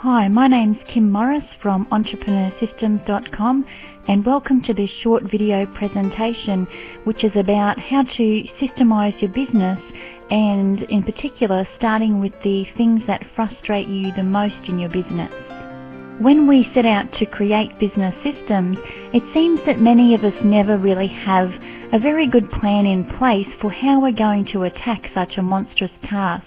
Hi, my name's Kim Morris from entrepreneursystems.com and welcome to this short video presentation which is about how to systemize your business, and in particular starting with the things that frustrate you the most in your business. When we set out to create business systems, it seems that many of us never really have a very good plan in place for how we're going to attack such a monstrous task.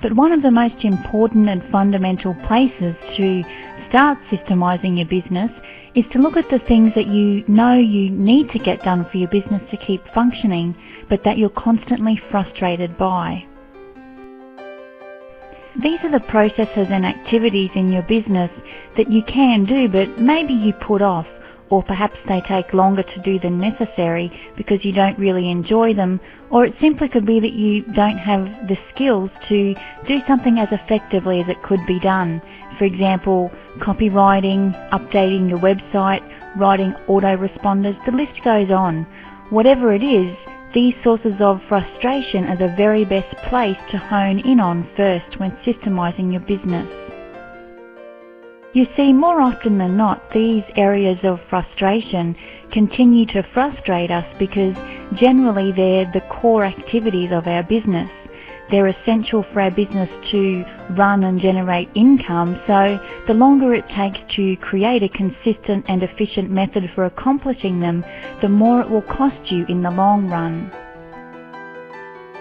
But one of the most important and fundamental places to start systemizing your business is to look at the things that you know you need to get done for your business to keep functioning, but that you're constantly frustrated by. These are the processes and activities in your business that you can do, but maybe you put off, or perhaps they take longer to do than necessary because you don't really enjoy them, or it simply could be that you don't have the skills to do something as effectively as it could be done. For example, copywriting, updating your website, writing autoresponders, the list goes on. Whatever it is, these sources of frustration are the very best place to hone in on first when systemizing your business. You see, more often than not, these areas of frustration continue to frustrate us because generally they're the core activities of our business. They're essential for our business to run and generate income, so the longer it takes to create a consistent and efficient method for accomplishing them, the more it will cost you in the long run.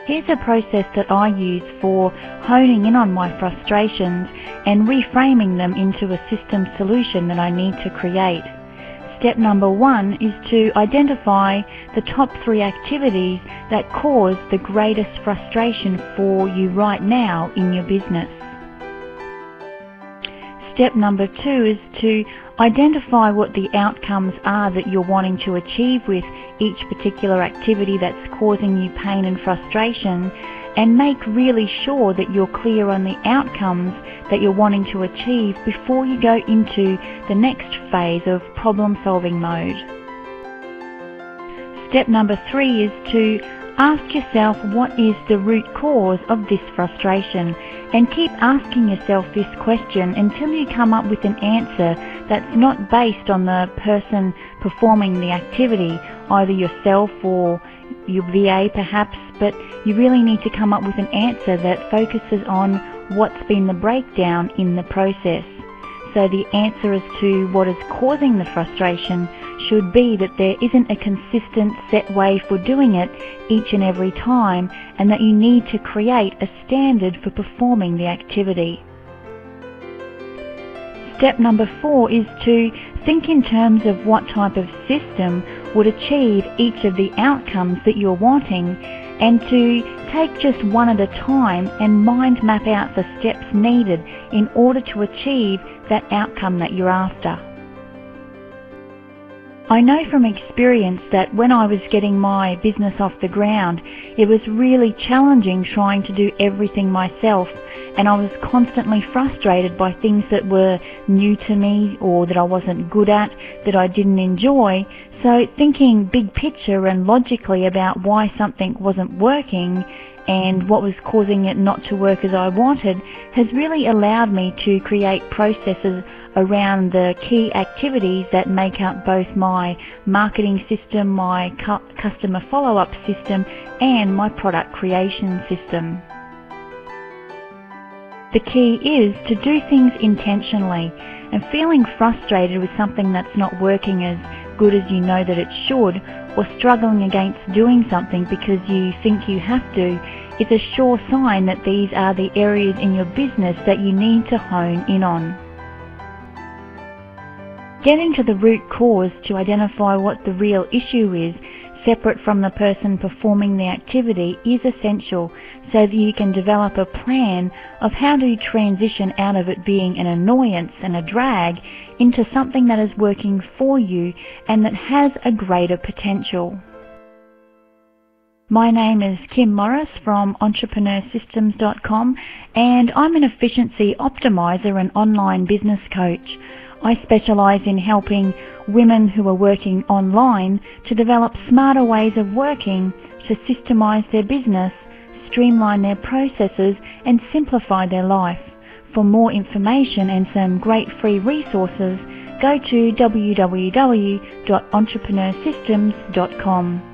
Here's a process that I use for honing in on my frustrations and reframing them into a system solution that I need to create. Step number 1 is to identify the top 3 activities that cause the greatest frustration for you right now in your business. Step number 2 is to identify what the outcomes are that you're wanting to achieve with each particular activity that's causing you pain and frustration, and make really sure that you're clear on the outcomes that you're wanting to achieve before you go into the next phase of problem-solving mode. Step number 3 is to ask yourself what is the root cause of this frustration, and keep asking yourself this question until you come up with an answer that's not based on the person performing the activity, either yourself or your VA perhaps, but you really need to come up with an answer that focuses on what's been the breakdown in the process. So the answer as to what is causing the frustration should be that there isn't a consistent set way for doing it each and every time, and that you need to create a standard for performing the activity. Step number 4 is to think in terms of what type of system would achieve each of the outcomes that you're wanting, and to take just one at a time and mind map out the steps needed in order to achieve that outcome that you're after. I know from experience that when I was getting my business off the ground, it was really challenging trying to do everything myself, and I was constantly frustrated by things that were new to me or that I wasn't good at, that I didn't enjoy. So thinking big picture and logically about why something wasn't working and what was causing it not to work as I wanted has really allowed me to create processes around the key activities that make up both my marketing system, my customer follow-up system, and my product creation system. The key is to do things intentionally, and feeling frustrated with something that's not working as good as you know that it should, or struggling against doing something because you think you have to, is a sure sign that these are the areas in your business that you need to hone in on. Getting to the root cause to identify what the real issue is, separate from the person performing the activity, is essential so that you can develop a plan of how to transition out of it being an annoyance and a drag into something that is working for you and that has a greater potential. My name is Kim Morris from entrepreneursystems.com, and I'm an efficiency optimizer and online business coach. I specialize in helping women who are working online to develop smarter ways of working to systemize their business, streamline their processes, and simplify their life. For more information and some great free resources, go to www.entrepreneursystems.com.